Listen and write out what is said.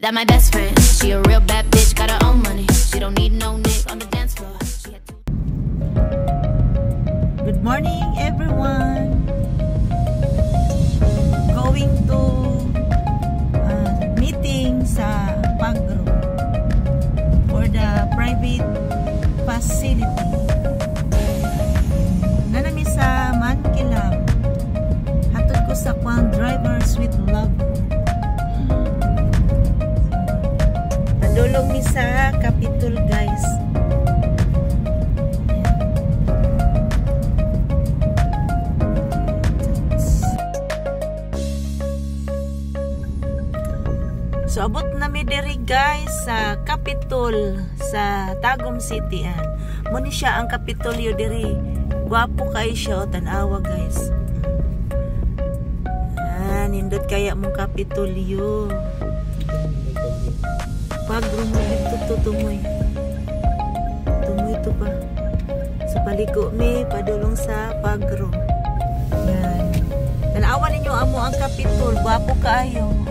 That my best friend, she a real bad bitch, got her own money. She don't need no nigga on the dance floor. Good morning, everyone. Going to meeting sa Pagro for the private facility. Nanami sa Mankilam. Hatod ko sa Kwang Drivers with Love. Padulong ni sa Capitol, guys. So abot na mi diri guys sa Capitol sa Tagum City an. Mo ni siya ang Kapitolyo diri. Gwapo kay siya o tan-awa guys. Nindot kaya mong Kapitolyo. Pagro mo dito tumoy. Tumoy to pa. Sa paliko mi padulong sa Pagro. Yan. Tan-awa ninyo amo ang Capitol. Gwapo kaayo.